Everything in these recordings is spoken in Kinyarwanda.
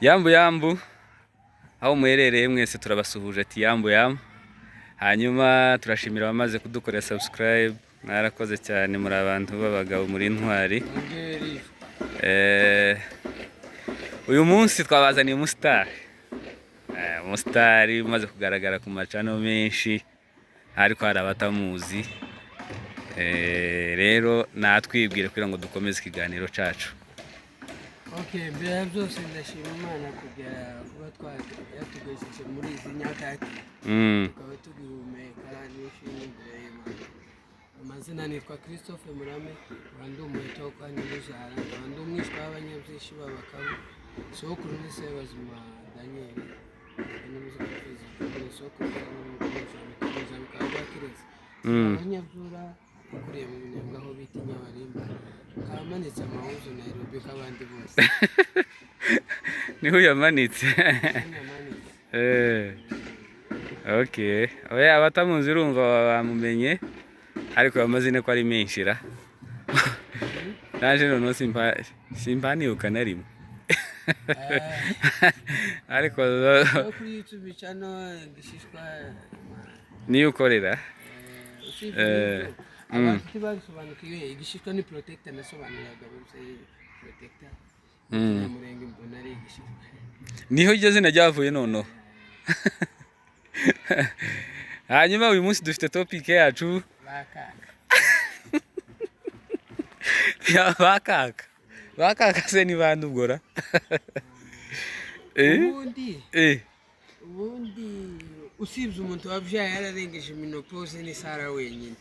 Yambu yambu, aho muherereye mwese turabasuhuje ati yambu yambu. Hanyuma turashimira abamaze kudukorera subscribe, mwarakoze cyane, muri abantu b'abagabo, muri intwari. Uyu munsi twabazaniye umustar. Umustar umaze kugaragara ku macano menshi, ariko hari abatamuzi. Rero natwibwire kugira ngo dukomeze ikiganiro cacu. Okay, mbere byose ndashima Imana kuba twatugejeje muri izi nyakati. Tukaba tugihumeka n'ishimwe imbere y'Imana. Amazina nitwa Christophe Murame, ndi umuheto wo kwa Nyamujara, ndi umwishywa w'abanyabyishi b'abakabu, sokuru ni Sebazima Daniel, sokuru abanyabyura ukuriye mu Minembwe aho bita Nyabarimba, kamanitse amahuzo Nairobi k'abandi bose. Niho yamanitse. Okay, oya abatamuzi urumva bamumenye, ariko amazina ko ari menshi ra. Naje none simpaniuka na rimwe. Ariko kuri YouTube channel gishishwa niyo ukorera. Abantu tibasobanukiwe igishishwa ni protector, nasobanuraga bose protector. Nyamurenge mbona ari igishishwa. Niho iryo zina ryavuye noneho. Hanyuma uyu munsi dufite topic yacu bakaka. Ya bakaka. Bakaka se ni bantu ubwora. Ubundi usibye umuntu wabyaye yararengeje menopause ni Sara wenyine.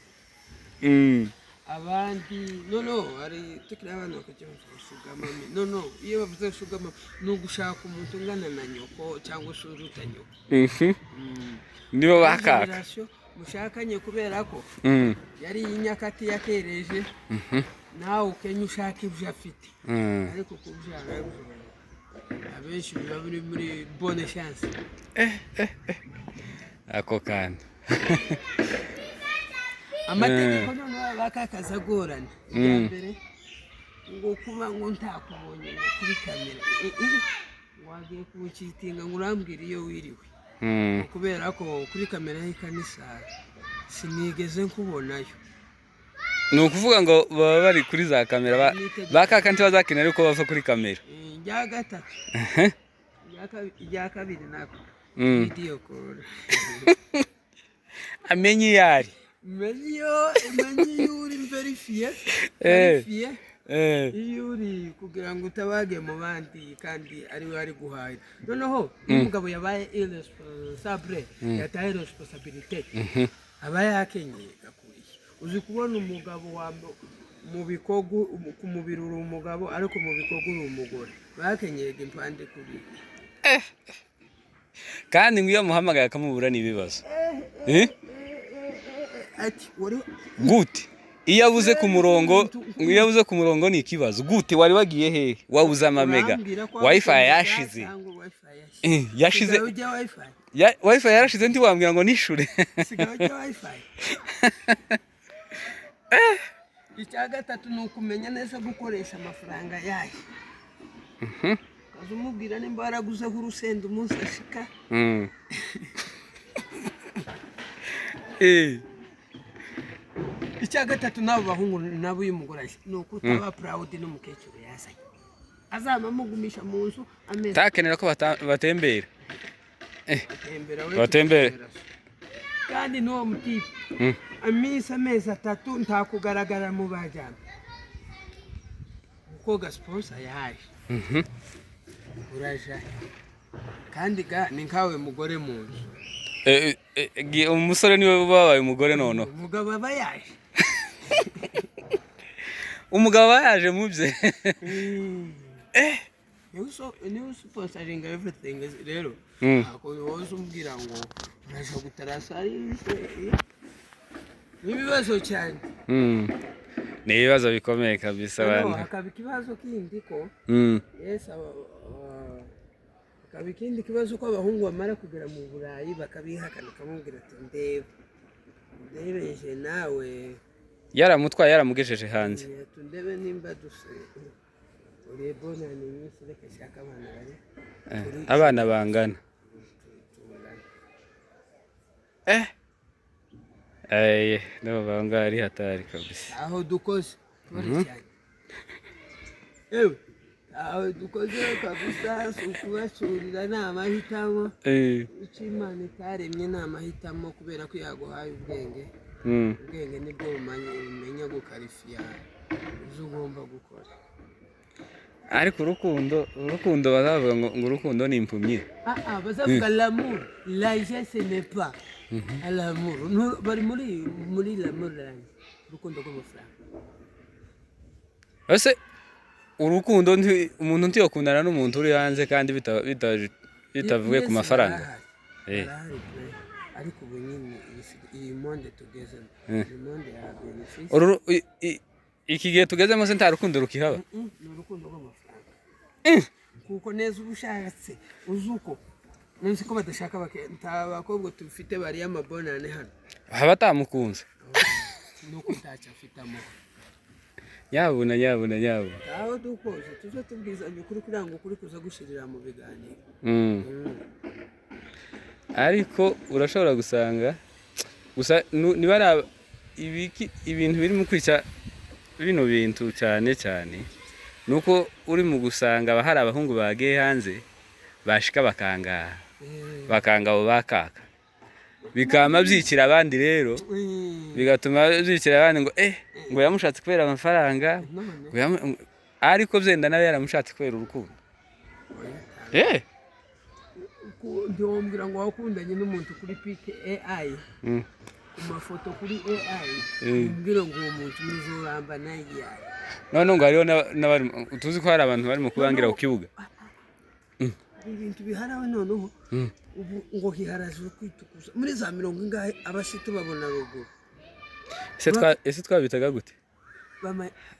Abandi ari tukiri abana bakajya bashugama. Iyo bavuze shugama no gushaka umuntu ungana na nyoko cyangwa se uruta nyoko. Nibo bakaka. Mushakanye kubera ko yari inyakati yakereje. Nawe ukenya ushaka ibyo afite. Ariko kubyara abenshi biba biri muri bonne chance. Ako kandi. Amategeko none bakakaza gorana. Mbere ngo kuba ngo ntakubonye kuri kamera. Wagiye kucitinga ngo urambwira iyo wiriwe. Kubera ko kuri kamera y'ikanisa sinigeze nkubonayo. Ni ukuvuga ngo baba bari kuri za kamera bakaka ntibazakenera uko bava kuri kamera. Njya gatatu. Njya kabiri nako. Video call. Amenye yari. Menye uri verifie. Uri kugira ngo utabage mu bandi kandi ari we ari guhahira. Noneho umugabo yabaye irresponsible, yataye responsibility. Abaye akenyeye gakuriye. Uzi kubona umugabo mu bikogu ku mubiri uri umugabo ariko mu bikogu uri umugore. Bakenyeye impande kuri. Kandi ngo iyo muhamagaye akamubura n'ibibazo. Ati wari gute iyo abuze ku murongo ni ikibazo. Gute wari wagiye he wabuza amamega wifi yashize. Yashize wifi yarashize ndi wambwira ngo nishure. Sigaje wifi. Icya gatatu ni ukumenya neza gukoresha amafaranga yayo. Kazumubwira nimba waraguze urusenda umunsi ashika. Icya gatatu nabo bahungu nabo y'umugore ni ukutaba proud n'umukecuru yazanye. Azama mugumisha mu nzu ameze. Takenera ko batembera. Batembera. Kandi no mutipe. Amezi atatu ntakugaragara mu bajyana. Uko gasponsor yaje. Uraje. Kandi ni nkawe mugore mu nzu. Umusore niwe babaye umugore noneho. Umugabo aba yaje. Umugabo yaje mu bye. Niwe sponsoring everything rero. Ako wowe umbwira ngo uraje gutarasa ibibazo cyane. Ni ibibazo bikomeye kabisa abantu. Hakaba ikibazo kindi ko yes hakaba ikindi kibazo ko abahungu bamara kugera mu Burayi bakabihakana kamubwira ati ndebeje nawe yaramutwaye yaramugejeje hanze. Tundebe nimba duse uri bonane nyinshi reka shaka abana bari abana bangana no banga ari hatari kabisa aho dukoze ewe aho dukoze kabisa ukubashurira n'amahitamo Imana itaremye n'amahitamo kubera ko yaguhaye ubwenge ubwenge nibwo umenya gukarifiya ibyo ugomba gukora ariko urukundo bazavuga ngo urukundo ni impumyi bazavuga l'amour l'argent n'est pas l'amour bari muri l'amour urukundo rw'amafaranga ese urukundo umuntu ntiyokundana n'umuntu uri hanze kandi bitavuye ku mafaranga ariko ubu nyine iyi monde tugezemo iyi monde ya benefisi iki gihe tugezemo se nta rukundo rukihaba ni urukundo rw'amafaranga kuko neza uba ushatse uzi uko nzi ko badashaka abakobwa tufite bariya amabonane hano haba atamukunze nuko ntacyo afitamo nyabuna aho dukoze tuje tubwizanye ukuri kugira ngo ukuri kuza gushirira mu biganiro ariko urashobora gusanga gusa niba ibintu biri mu kwica bino bintu cyane nuko uri mu gusanga hari abahungu bagiye hanze bashika bakanga abo bakaka bikama byikira abandi rero bigatuma byikira abandi ngo yamushatse kubera amafaranga ariko byenda nawe yaramushatse kubera urukundo ntiwombwira ngo wakundanye n'umuntu kuri pike AI ku mafoto kuri AI umbwira ngo uwo muntu muzuramba naye none ngo hariho n'abari tuzi ko hari abantu barimo kubangira ku kibuga ibintu biharawe noneho ubu ngo hiharaje kwitukuza muri za 40 ngahe abashito babona ruguru ese twabitaga gute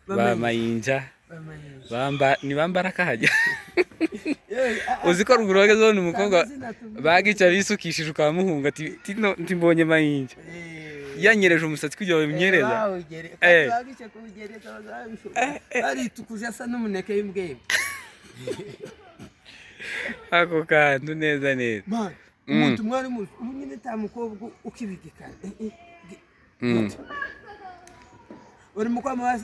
bamayinja bambara kahajya uzi ko ruguru wagezeho n'umukobwa bagica bisukishije ukamuhunga ati mbonye mayinja yanyereje umusatsi kugira ngo bimyereza aritukuje asa n'umuneke w'imbwebwe ako kantu neza umuntu mwari muzi ubu nyine nta mukobwa ukibigikana urimo kwama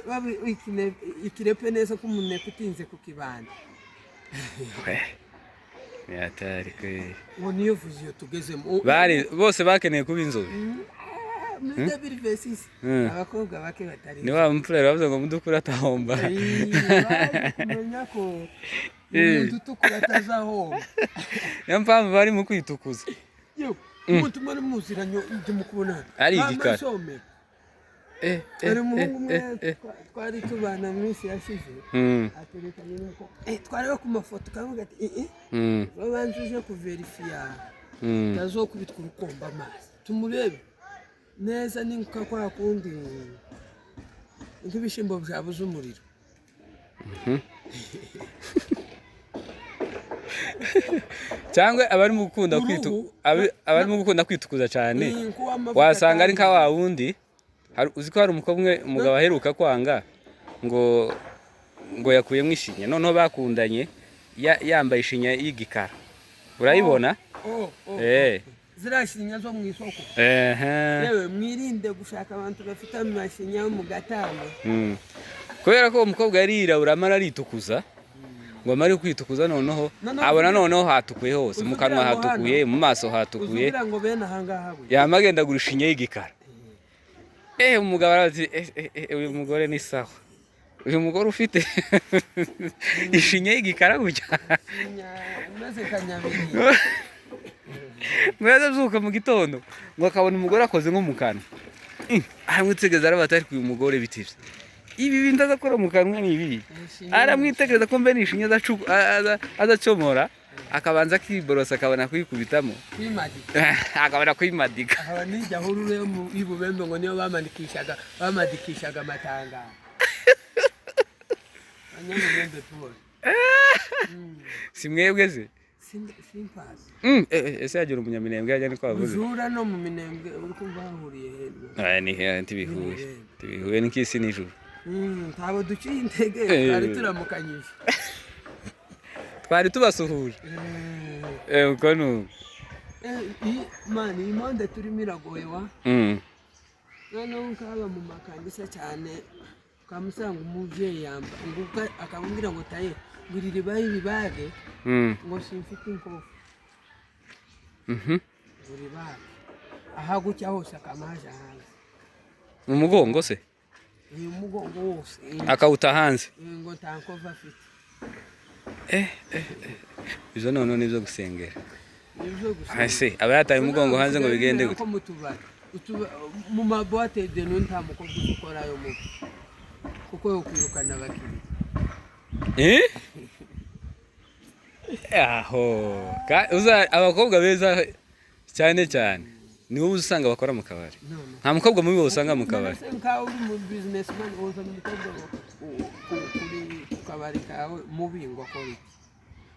ikirepe neza ko umuneke utinze ku kibanda yatari kweli ubu niyo vuziyo tugezemo bose bakeneye kuba inzobe muri 2026 abakobwa bake batari ni wa mfurere bavuze ngo mudukura atahomba kumenya ko umuntu utukura atazahomba niyo mpamvu bari mu kwitukuza umuntu mwari muziranye ibyo mukubona ari igikara ari umuhungu umwe twari tubana mu minsi yashize aterekanye nuko twareba ku mafoto kavuga ati babanjije kuverifiya tazokubitwa urukomba amazi tumurebe neza ninka kwa kundi nk'ibishimbo byabuze umuriro cyangwa abarimo gukunda kwitukuza cyane wasanga ari nka wa wundi uzi ko hari umugabo aheruka kwanga ngo yakuyemo ishinya noneho bakundanye yambaye ishinya y'igikara urayibona zirashinya zo mu isoko yewe mwirinde gushaka abantu bafite amashinya mu gatama kubera ko umukobwa yari yirabura amara aritukuza ngo amare kwitukuza noneho abona noneho hatukuye hose mu kanwa hatukuye mu maso hatukuye yamagenda gurisha ishinya y'igikara umugabo arazi uyu mugore ni sawa uyu mugore ufite ishinya y'igikara gutya maze kanyabiri mwaza byuka mu gitondo ngo akabona umugore akoze nko mu kanwa aramwitegereza arabatari ku uyu mugore bitivye ibi bintu azakora mu kanwa ni ibi aramwitegereza ko mbe nishinya azacomora akabanza kiborosa akabona kwikubitamo akabona kwimadika aba nijya hurure mu ibubembe ngo niyo bamadikishaga amatanga anyamubembe tuwe simwebwe ze simpazi ese yagira umunyaminembwe yajya ni kwavuze ujura no mu minembwe uri kumva hahuriye he ni he ntibihuye n'ikisi n'ijuru Ntabo duciye intege twari turamukanyije. Twari tubasuhuje. Uko nuko. Mani imonde turimo iragoye wa. Noneho nkaba mu makanisa cyane ukamusanga umuvyeyi yamba nguka akamubwira ngo taye ngirire bayi bibage ngo simfite inkofu. Ngiri bage aha gucya hose akamaje hanze mu mugongo se umugongo wose akawuta hanze ngo tankova afite. Izo none nivyo gusengera. Ase aba yataye umugongo hanze ngo bigende gute mu maboite de non nta mukobwa ukorayo mu kuko yokwirukana abakiriya. Aho uza abakobwa beza cyane cyane niwo usanga bakora mu kabari. Nta mukobwa mubi usanga mu kabari. Nka uri mu businessman uza mu mukobwa kuri kabari kawe mubi ngo akora iki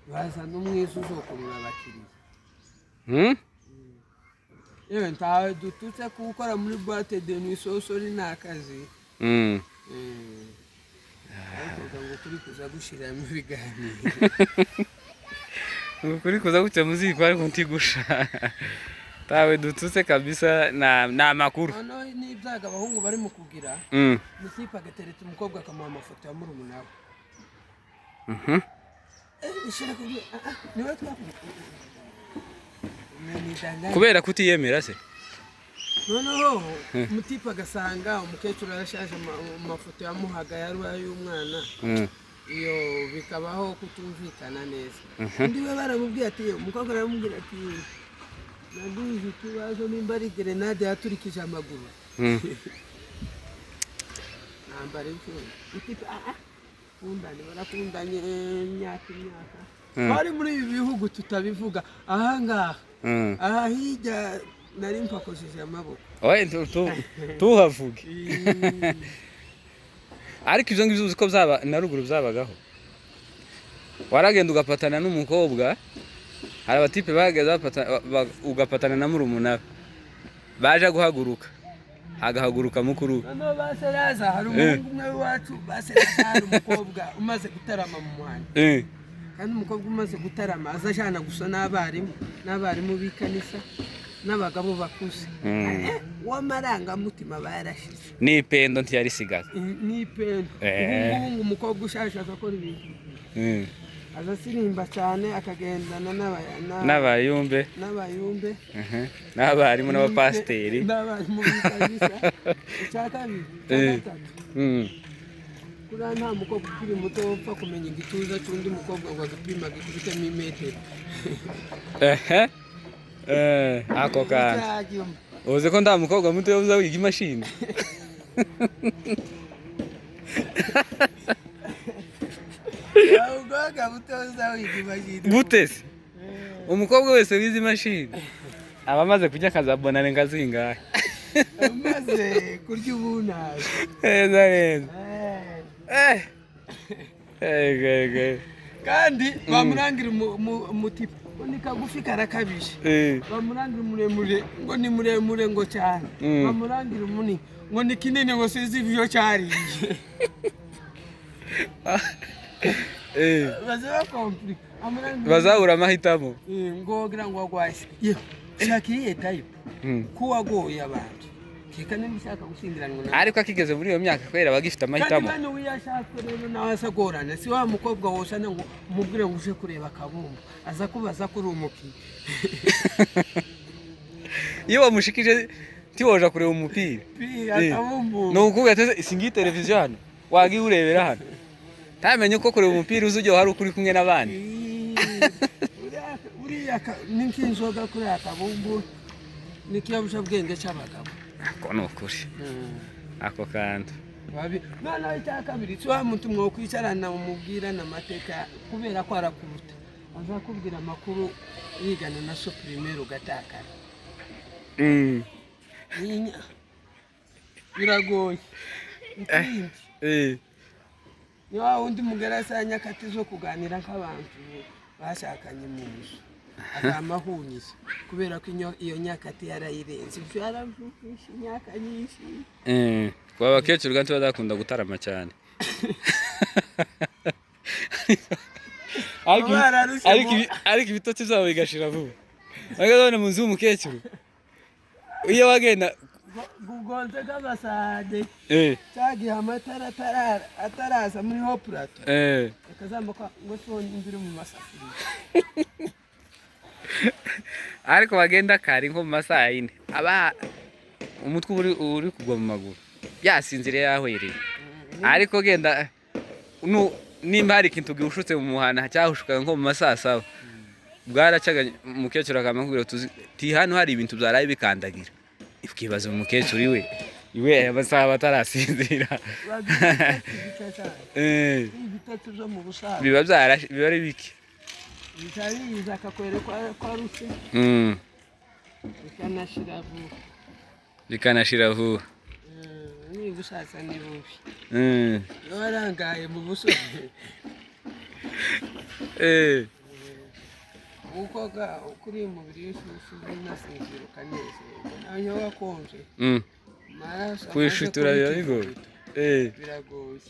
baza n'umwiza uzokurura abakiriya. Yewe ntawe dututse gukora muri boîte de nuit sosori n'akazi. Ariko ngo kuri kuza gushira mu biganiro. Kuri kuza guca muziki ariko ntigusha. Tawe dututse kabisa na makuru. None n'ibyaga abahungu bari mu kugira. Musipa gateretse umukobwa akamuha amafoto ya murumuna we. Ishira kugira niwe twakubita. Kubera kutiyemera se noneho mutipa agasanga umukecuru arashaje amafoto yamuhaga yaruwa y'umwana iyo bikabaho kutumvikana neza. Undi we baramubwiye ati umukobwa aramubwira ati naguze ikibazo nimba ari grenade yaturikije amaguru. Nambara mutipa kundanye barakundanye imyaka bari muri ibi bihugu tutabivuga ahangaha aha hirya nari mpakojeje amaboko. Tuhavuge. Ariko ivyo ngivyo uziko byaba na ruguru byabagaho waragenda ugapatana n'umukobwa hari abatipe bageza ugapatana na murumuna baje guhaguruka agahaguruka mukuru. No baseraza hari umuhungu umwe wacu baseraza hari umukobwa umaze gutarama mu muhanda. Kandi umukobwa umaze gutarama azajana gusa n'abarimu b'ikanisa n'abagabo bakuze. W'amarangamutima barashize. N'ipendo ntiyarisigaza. N'ipendo. Ubu umukobwa ushaje akakora ibintu. Azasirimba cyane akagendana n'abayumbe. N'abarimu n'abapasteri. N'abarimu b'ikanisa. Icyakabiri. Kuri nta mukobwa ukiri muto upfa kumenya igituza cy'undi mukobwa ngo agapima gikubitemo imetero. Ako kandi uzi ko nta mukobwa muto uza wiga imashini. Gute se umukobwa wese wize imashini aba amaze kujya akazabonana ngazingahe. Amaze kurya ubunabi. Neza. Kandi bamurangira umutipa ni kagufi karakabije. Bamurangira muremure ngo ni muremure ngo cyane. Bamurangira munini ngo ni kinini ngo sizi ivyo cyariye. Bazaba complete. Bazahura amahitamo. Ngo gira ngo agwashye. Shakiriye type. Kuwagoye abantu. Keka n'imishaka gushingiranwa. Ariko akigeze muri iyo myaka kwera bagifite amahitamo. Kandi wiyashaka rero nawe asagorana. Si wa mukobwa wose ngo umubwire ngo uje kureba kabumbu. Aza kubaza kuri umuki. Iyo wamushikije tiwoja kureba umupira. Kabumbu. No ukubwira singi televiziyo hano. Wagi urebera hano. Tamenye ko kureba umupira uzujye hari ukuri kumwe n'abandi. Uriya n'inkinzoga kuri akabumbu. Nikiyabusha bwenge cy'abagabo. Ako nokuri. Ako kandi. Nana icyakabiri cyo muntu mwo kwicarana umubwirana amateka kubera ko arakuruta. Azakubwira amakuru yigana na so primaire ugatakara. Biragoye. Niba undi mugarasa nyakati zo kuganira nk'abantu bashakanye mu nzu. Akamahunyiza kubera ko iyo nyakati yarayirenze. Byaravugisha imyaka nyinshi. kwa bakecuru gantu badakunda gutarama cyane ariko ibitotsi byabo bigashira vuba bagabona mu nzu y'umukecuru iyo wagenda gugonze k'abasade cyagihe amatara ataraza muri ho plato akazambuka ngo twongere mu masafuriya ariko bagenda kari nko mu masaha yine aba umutwe uri kugwa mu maguru yasinzire yahwereye ariko genda nimba hari ikintu gihushutse mu muhana cyahushuka nko mu masaha 7 bwaracaga umukecuru akamubwira ti hano hari ibintu byaraye bikandagira ikibazo umukecuru iwe amasaha batarasinzira ibitatu byo mu busaza biba ari biki bitariza akakwereka kwa ruse bikanashira vuba ni busaza ni bubi warangaye mu busozi ukoga kuri umubiri w'ishusho n'asinziro kaneze nayo wakonje kwishutura bigoye biragoye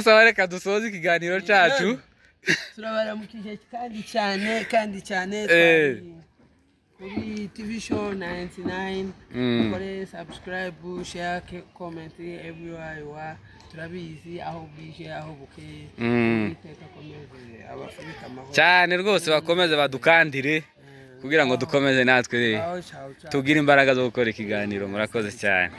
sawa reka dusoze ikiganiro cyacu turabaramukije kandi cyane kuri TV show 99 kore subscribe share comment everywhere you are turabizi aho bwije aho bukeye iteka komeze abafurika amahoro cyane rwose bakomeze badukandire kugira ngo dukomeze natwe tugire imbaraga zo gukora ikiganiro murakoze cyane